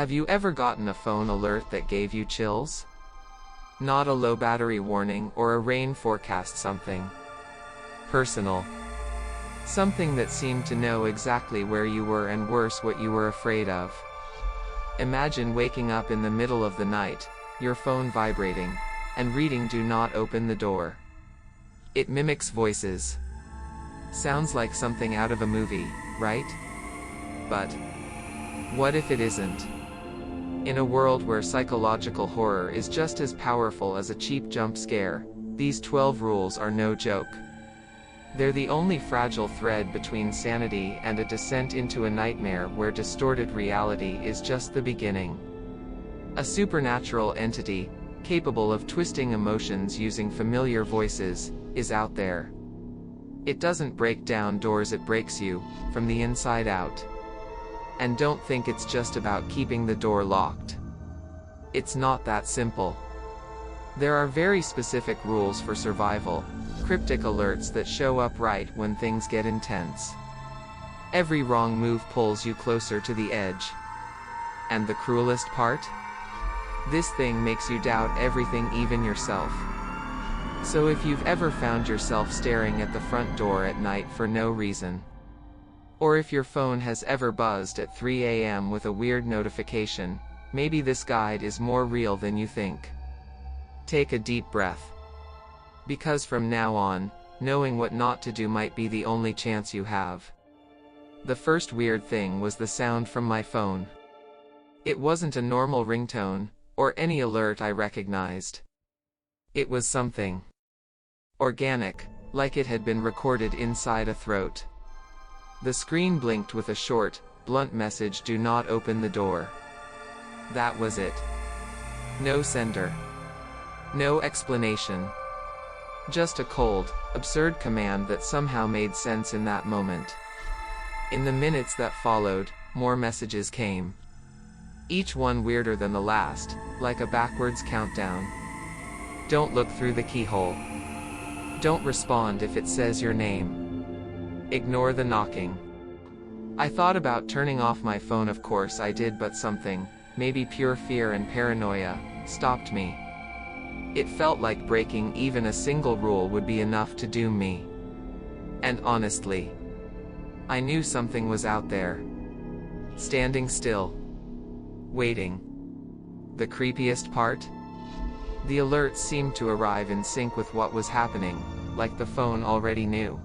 Have you ever gotten a phone alert that gave you chills? Not a low battery warning or a rain forecast, something personal. Something that seemed to know exactly where you were and worse, what you were afraid of. Imagine waking up in the middle of the night, your phone vibrating, and reading "Do not open the door." It mimics voices. Sounds like something out of a movie, right? But what if it isn't? In a world where psychological horror is just as powerful as a cheap jump scare, these 12 rules are no joke. They're the only fragile thread between sanity and a descent into a nightmare where distorted reality is just the beginning. A supernatural entity, capable of twisting emotions using familiar voices, is out there. It doesn't break down doors, it breaks you, from the inside out. And don't think it's just about keeping the door locked. It's not that simple. There are very specific rules for survival, cryptic alerts that show up right when things get intense. Every wrong move pulls you closer to the edge. And the cruelest part? This thing makes you doubt everything, even yourself. So if you've ever found yourself staring at the front door at night for no reason, or if your phone has ever buzzed at 3 a.m. with a weird notification, maybe this guide is more real than you think. Take a deep breath. Because from now on, knowing what not to do might be the only chance you have. The first weird thing was the sound from my phone. It wasn't a normal ringtone, or any alert I recognized. It was something organic, like it had been recorded inside a throat. The screen blinked with a short, blunt message: "Do not open the door." That was it. No sender. No explanation. Just a cold, absurd command that somehow made sense in that moment. In the minutes that followed, more messages came. Each one weirder than the last, like a backwards countdown. Don't look through the keyhole. Don't respond if it says your name. Ignore the knocking. I thought about turning off my phone, of course I did, but something, maybe pure fear and paranoia, stopped me. It felt like breaking even a single rule would be enough to doom me. And honestly, I knew something was out there. Standing still. Waiting. The creepiest part? The alerts seemed to arrive in sync with what was happening, like the phone already knew.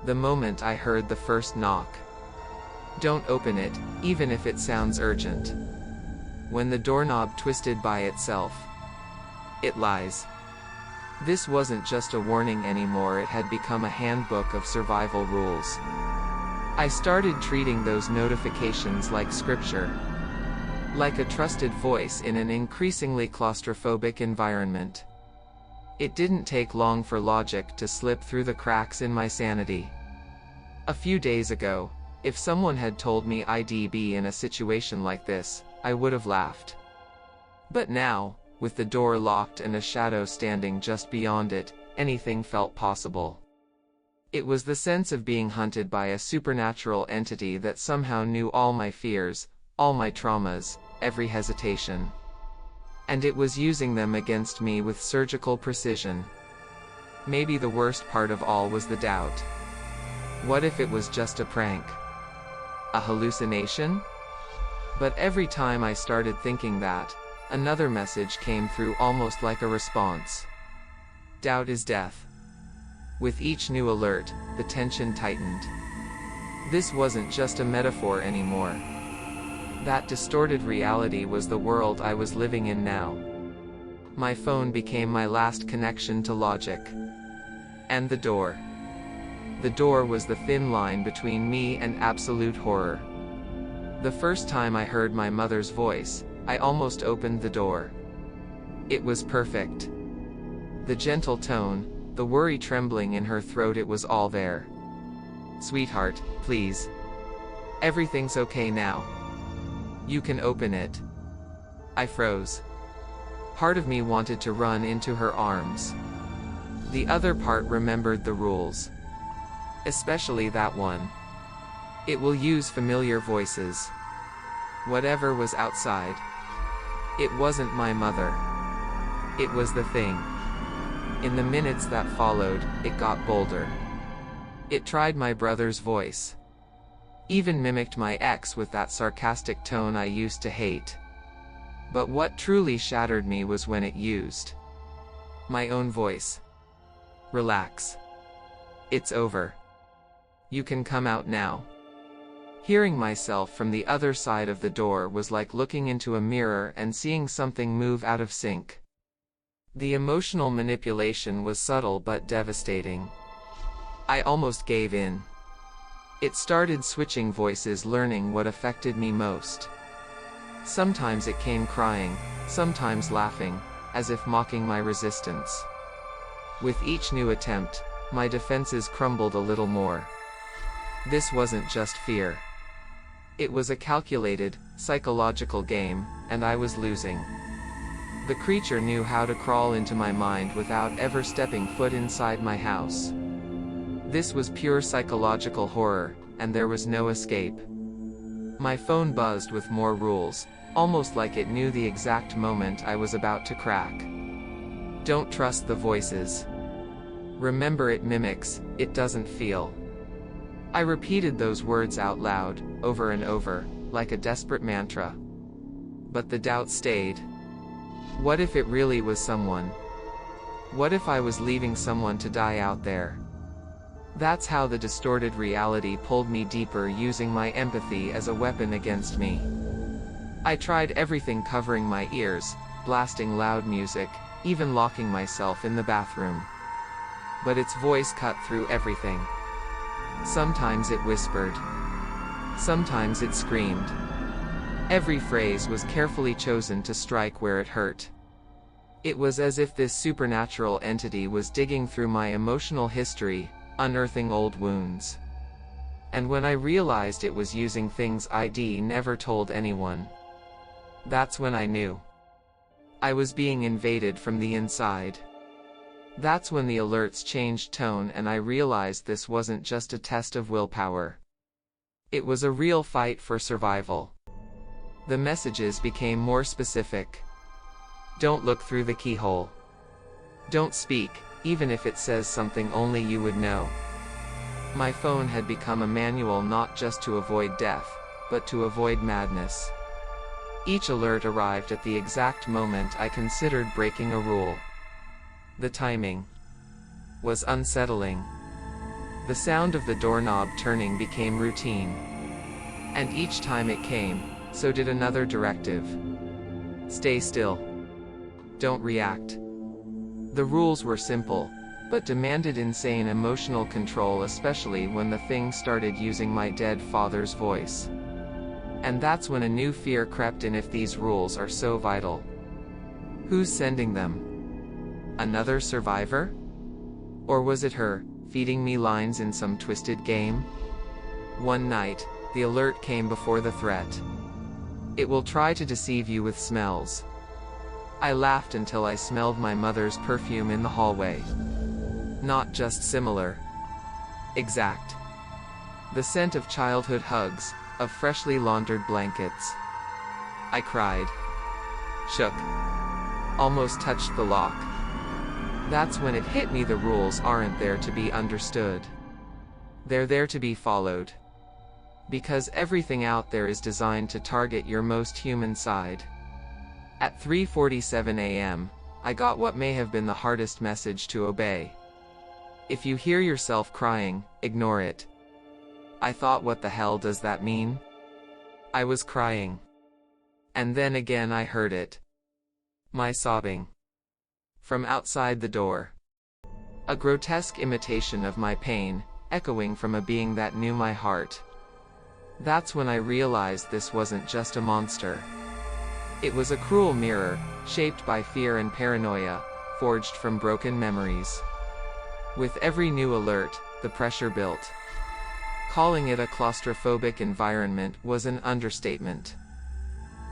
The moment I heard the first knock. Don't open it, even if it sounds urgent. When the doorknob twisted by itself. It lies. This wasn't just a warning anymore, it had become a handbook of survival rules. I started treating those notifications like scripture. Like a trusted voice in an increasingly claustrophobic environment. It didn't take long for logic to slip through the cracks in my sanity. A few days ago, if someone had told me I'd be in a situation like this, I would have laughed. But now, with the door locked and a shadow standing just beyond it, anything felt possible. It was the sense of being hunted by a supernatural entity that somehow knew all my fears, all my traumas, every hesitation. And it was using them against me with surgical precision. Maybe the worst part of all was the doubt. What if it was just a prank? A hallucination? But every time I started thinking that, another message came through, almost like a response. Doubt is death. With each new alert, the tension tightened. This wasn't just a metaphor anymore. That distorted reality was the world I was living in now. My phone became my last connection to logic. And the door. The door was the thin line between me and absolute horror. The first time I heard my mother's voice, I almost opened the door. It was perfect. The gentle tone, the worry trembling in her throat, it was all there. "Sweetheart, please. Everything's okay now. You can open it." I froze. Part of me wanted to run into her arms. The other part remembered the rules. Especially that one. It will use familiar voices. Whatever was outside. It wasn't my mother. It was the thing. In the minutes that followed, it got bolder. It tried my brother's voice. Even mimicked my ex with that sarcastic tone I used to hate. But what truly shattered me was when it used my own voice. Relax. It's over. You can come out now. Hearing myself from the other side of the door was like looking into a mirror and seeing something move out of sync. The emotional manipulation was subtle but devastating. I almost gave in. It started switching voices, learning what affected me most. Sometimes it came crying, sometimes laughing, as if mocking my resistance. With each new attempt, my defenses crumbled a little more. This wasn't just fear. It was a calculated, psychological game, and I was losing. The creature knew how to crawl into my mind without ever stepping foot inside my house. This was pure psychological horror, and there was no escape. My phone buzzed with more rules, almost like it knew the exact moment I was about to crack. Don't trust the voices. Remember, it mimics, it doesn't feel. I repeated those words out loud, over and over, like a desperate mantra. But the doubt stayed. What if it really was someone? What if I was leaving someone to die out there? That's how the distorted reality pulled me deeper, using my empathy as a weapon against me. I tried everything, covering my ears, blasting loud music, even locking myself in the bathroom. But its voice cut through everything. Sometimes it whispered. Sometimes it screamed. Every phrase was carefully chosen to strike where it hurt. It was as if this supernatural entity was digging through my emotional history, unearthing old wounds. And when I realized it was using things I'd never told anyone, that's when I knew I was being invaded from the inside. That's when the alerts changed tone and I realized this wasn't just a test of willpower. It was a real fight for survival. The messages became more specific. Don't look through the keyhole. Don't speak, even if it says something only you would know. My phone had become a manual, not just to avoid death, but to avoid madness. Each alert arrived at the exact moment I considered breaking a rule. The timing was unsettling. The sound of the doorknob turning became routine. And each time it came, so did another directive. Stay still. Don't react. The rules were simple, but demanded insane emotional control, especially when the thing started using my dead father's voice. And that's when a new fear crept in. If these rules are so vital, who's sending them? Another survivor? Or was it her, feeding me lines in some twisted game? One night, the alert came before the threat. It will try to deceive you with smells. I laughed until I smelled my mother's perfume in the hallway. Not just similar. Exact. The scent of childhood hugs, of freshly laundered blankets. I cried. Shook. Almost touched the lock. That's when it hit me: the rules aren't there to be understood. They're there to be followed. Because everything out there is designed to target your most human side. At 3:47 a.m., I got what may have been the hardest message to obey. If you hear yourself crying, ignore it. I thought, what the hell does that mean? I was crying. And then again I heard it. My sobbing. From outside the door. A grotesque imitation of my pain, echoing from a being that knew my heart. That's when I realized this wasn't just a monster. It was a cruel mirror, shaped by fear and paranoia, forged from broken memories. With every new alert, the pressure built. Calling it a claustrophobic environment was an understatement.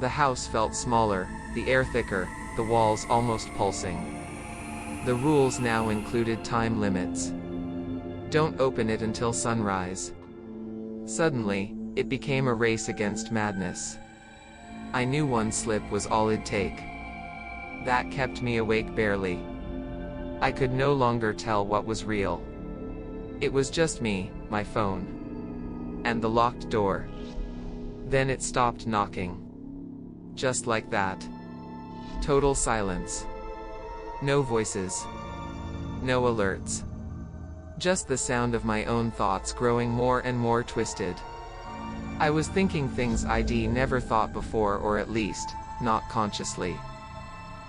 The house felt smaller, the air thicker, the walls almost pulsing. The rules now included time limits. Don't open it until sunrise. Suddenly, it became a race against madness. I knew one slip was all it'd take. That kept me awake barely. I could no longer tell what was real. It was just me, my phone, and the locked door. Then it stopped knocking. Just like that. Total silence. No voices. No alerts. Just the sound of my own thoughts growing more and more twisted. I was thinking things I'd never thought before, or at least, not consciously.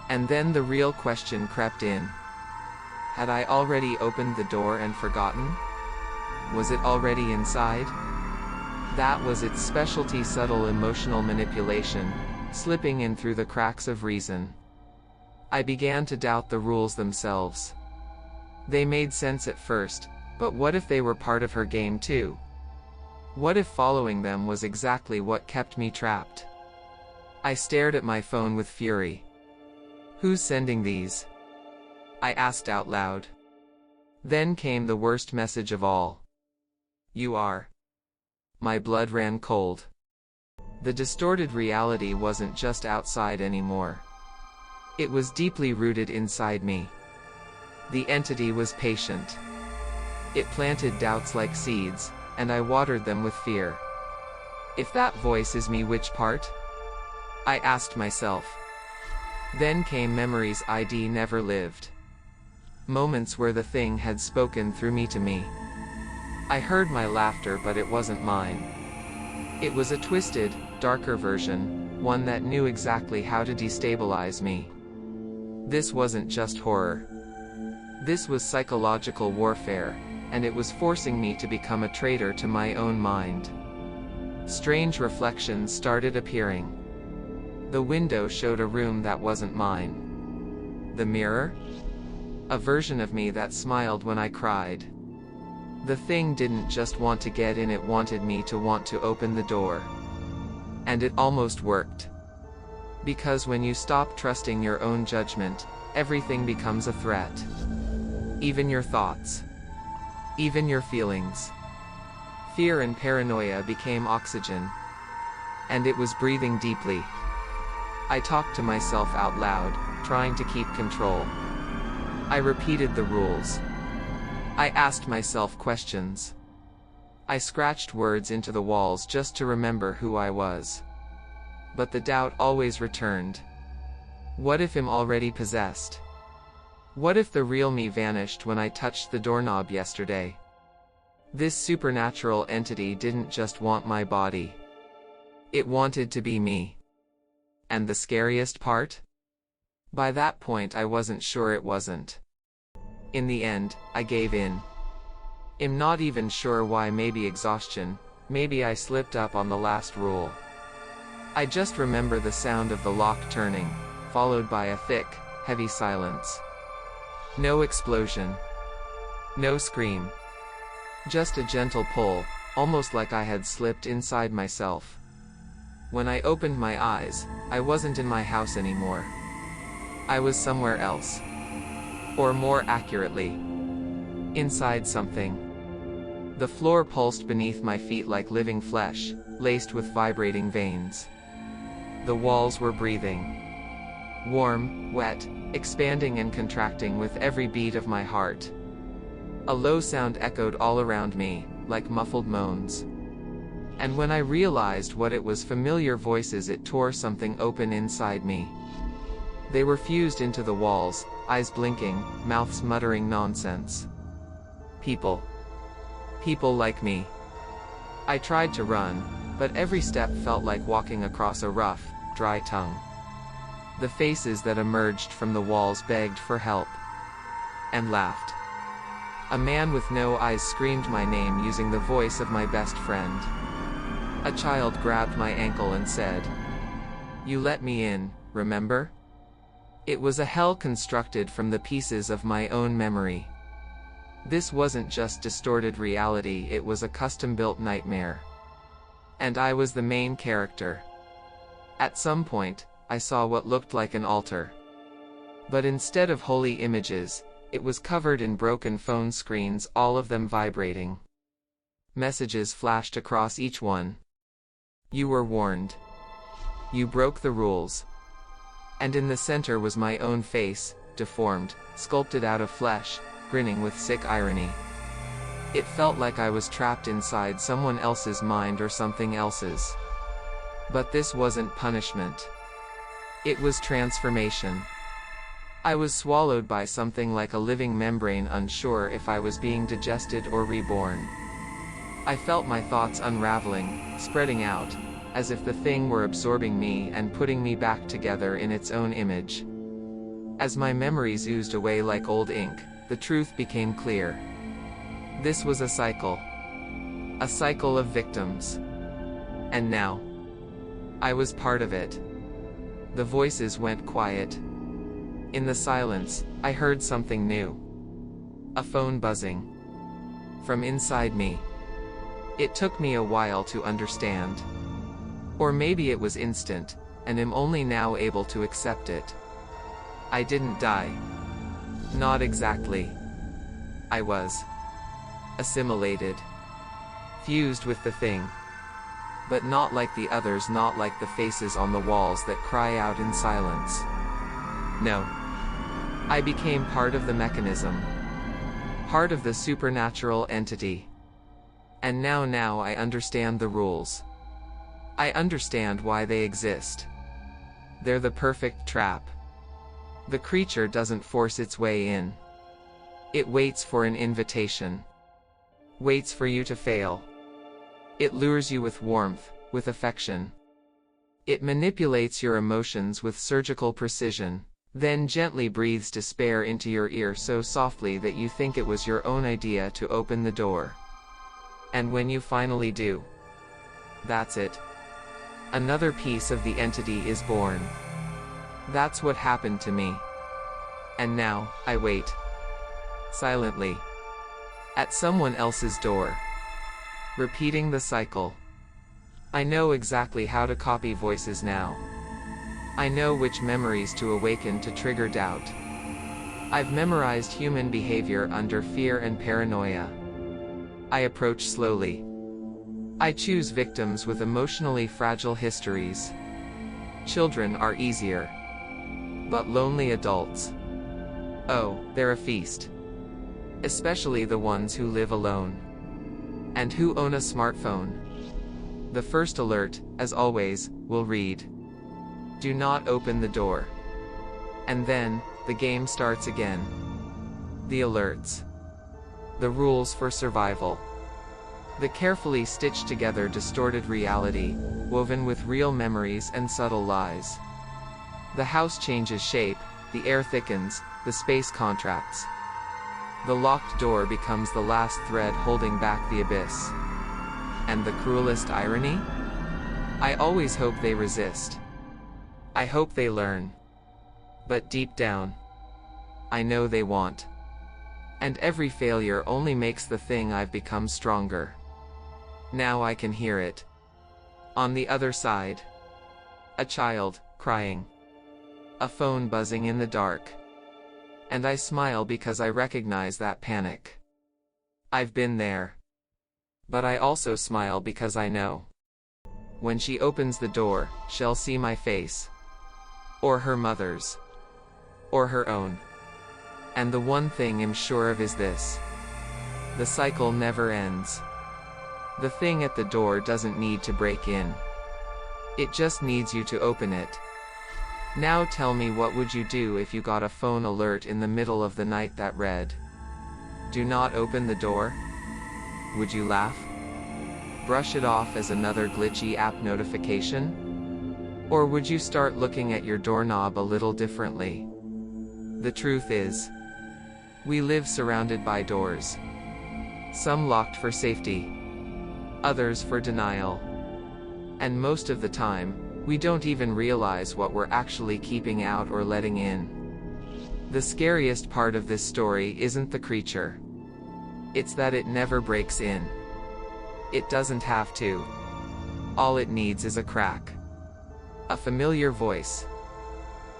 And then the real question crept in. Had I already opened the door and forgotten? Was it already inside? That was its specialty: subtle emotional manipulation, slipping in through the cracks of reason. I began to doubt the rules themselves. They made sense at first, but what if they were part of her game too? What if following them was exactly what kept me trapped? I stared at my phone with fury. Who's sending these? I asked out loud. Then came the worst message of all. You are. My blood ran cold. The distorted reality wasn't just outside anymore. It was deeply rooted inside me. The entity was patient. It planted doubts like seeds, and I watered them with fear. If that voice is me, which part? I asked myself. Then came memories I'd never lived. Moments where the thing had spoken through me to me. I heard my laughter, but it wasn't mine. It was a twisted, darker version, one that knew exactly how to destabilize me. This wasn't just horror. This was psychological warfare, and it was forcing me to become a traitor to my own mind. Strange reflections started appearing. The window showed a room that wasn't mine. The mirror? A version of me that smiled when I cried. The thing didn't just want to get in, it wanted me to want to open the door. And it almost worked. Because when you stop trusting your own judgment, everything becomes a threat. Even your thoughts. Even your feelings. Fear and paranoia became oxygen. And it was breathing deeply. I talked to myself out loud, trying to keep control. I repeated the rules. I asked myself questions. I scratched words into the walls just to remember who I was. But the doubt always returned. What if I'm already possessed? What if the real me vanished when I touched the doorknob yesterday? This supernatural entity didn't just want my body. It wanted to be me. And the scariest part? By that point I wasn't sure it wasn't. In the end, I gave in. I'm not even sure why, maybe exhaustion, maybe I slipped up on the last rule. I just remember the sound of the lock turning, followed by a thick, heavy silence. No explosion. No scream. Just a gentle pull, almost like I had slipped inside myself. When I opened my eyes, I wasn't in my house anymore. I was somewhere else. Or more accurately, inside something. The floor pulsed beneath my feet like living flesh, laced with vibrating veins. The walls were breathing. Warm, wet, expanding and contracting with every beat of my heart. A low sound echoed all around me, like muffled moans. And when I realized what it was, familiar voices, it tore something open inside me. They were fused into the walls, eyes blinking, mouths muttering nonsense. People. People like me. I tried to run, but every step felt like walking across a rough, dry tongue. The faces that emerged from the walls begged for help. And laughed. A man with no eyes screamed my name using the voice of my best friend. A child grabbed my ankle and said, "You let me in, remember?" It was a hell constructed from the pieces of my own memory. This wasn't just distorted reality, it was a custom-built nightmare. And I was the main character. At some point, I saw what looked like an altar. But instead of holy images, it was covered in broken phone screens, all of them vibrating. Messages flashed across each one. You were warned. You broke the rules. And in the center was my own face, deformed, sculpted out of flesh, grinning with sick irony. It felt like I was trapped inside someone else's mind or something else's. But this wasn't punishment. It was transformation. I was swallowed by something like a living membrane, unsure if I was being digested or reborn. I felt my thoughts unraveling, spreading out, as if the thing were absorbing me and putting me back together in its own image. As my memories oozed away like old ink, the truth became clear. This was a cycle. A cycle of victims. And now, I was part of it. The voices went quiet. In the silence, I heard something new. A phone buzzing. From inside me. It took me a while to understand. Or maybe it was instant, and am only now able to accept it. I didn't die. Not exactly. I was assimilated. Fused with the thing. But not like the others, not like the faces on the walls that cry out in silence. No. I became part of the mechanism. Part of the supernatural entity. And now I understand the rules. I understand why they exist. They're the perfect trap. The creature doesn't force its way in. It waits for an invitation. Waits for you to fail. It lures you with warmth, with affection. It manipulates your emotions with surgical precision, then gently breathes despair into your ear so softly that you think it was your own idea to open the door. And when you finally do, that's it. Another piece of the entity is born. That's what happened to me. And now, I wait. Silently. At someone else's door. Repeating the cycle. I know exactly how to copy voices now. I know which memories to awaken to trigger doubt. I've memorized human behavior under fear and paranoia. I approach slowly. I choose victims with emotionally fragile histories. Children are easier. But lonely adults. Oh, they're a feast. Especially the ones who live alone. And who own a smartphone. The first alert, as always, will read. Do not open the door. And then, the game starts again. The alerts. The rules for survival. The carefully stitched together distorted reality, woven with real memories and subtle lies. The house changes shape, the air thickens, the space contracts. The locked door becomes the last thread holding back the abyss. And the cruelest irony? I always hope they resist. I hope they learn. But deep down, I know they want. And every failure only makes the thing I've become stronger. Now I can hear it. On the other side. A child, crying. A phone buzzing in the dark. And I smile because I recognize that panic. I've been there. But I also smile because I know. When she opens the door, she'll see my face. Or her mother's. Or her own. And the one thing I'm sure of is this. The cycle never ends. The thing at the door doesn't need to break in. It just needs you to open it. Now tell me, what would you do if you got a phone alert in the middle of the night that read, "Do not open the door"? Would you laugh? Brush it off as another glitchy app notification? Or would you start looking at your doorknob a little differently? The truth is, we live surrounded by doors. Some locked for safety. Others for denial. And most of the time, we don't even realize what we're actually keeping out or letting in. The scariest part of this story isn't the creature. It's that it never breaks in. It doesn't have to. All it needs is a crack. A familiar voice.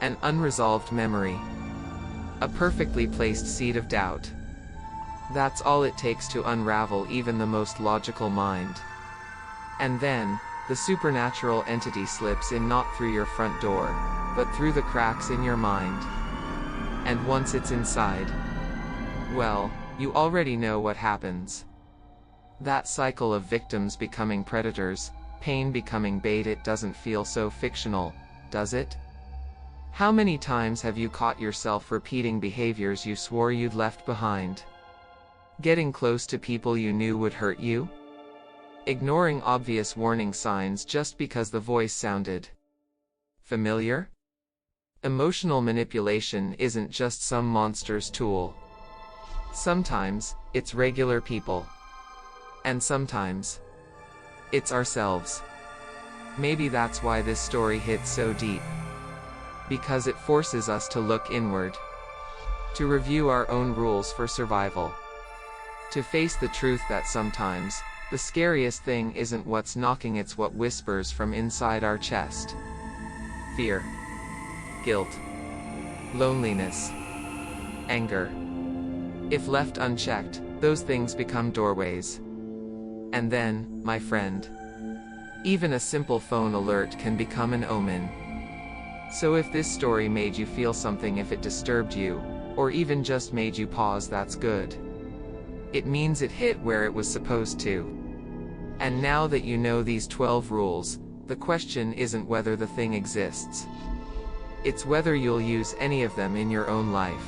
An unresolved memory. A perfectly placed seed of doubt. That's all it takes to unravel even the most logical mind. And then, the supernatural entity slips in not through your front door, but through the cracks in your mind. And once it's inside, well, you already know what happens. That cycle of victims becoming predators, pain becoming bait. It doesn't feel so fictional, does it? How many times have you caught yourself repeating behaviors you swore you'd left behind? Getting close to people you knew would hurt you? Ignoring obvious warning signs just because the voice sounded familiar? Emotional manipulation isn't just some monster's tool. Sometimes, it's regular people. And sometimes, it's ourselves. Maybe that's why this story hits so deep. Because it forces us to look inward. To review our own rules for survival. To face the truth that sometimes, the scariest thing isn't what's knocking, it's what whispers from inside our chest. Fear. Guilt. Loneliness. Anger. If left unchecked, those things become doorways. And then, my friend, even a simple phone alert can become an omen. So if this story made you feel something, if it disturbed you, or even just made you pause, that's good. It means it hit where it was supposed to. And now that you know these 12 rules, the question isn't whether the thing exists. It's whether you'll use any of them in your own life.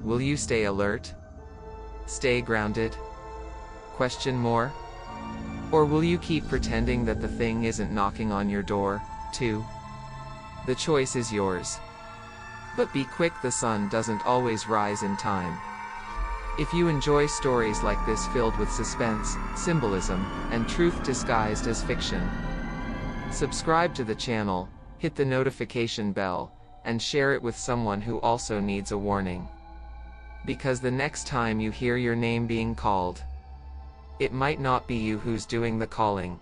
Will you stay alert? Stay grounded? Question more? Or will you keep pretending that the thing isn't knocking on your door, too? The choice is yours. But be quick, the sun doesn't always rise in time. If you enjoy stories like this filled with suspense, symbolism, and truth disguised as fiction, subscribe to the channel, hit the notification bell, and share it with someone who also needs a warning. Because the next time you hear your name being called, it might not be you who's doing the calling.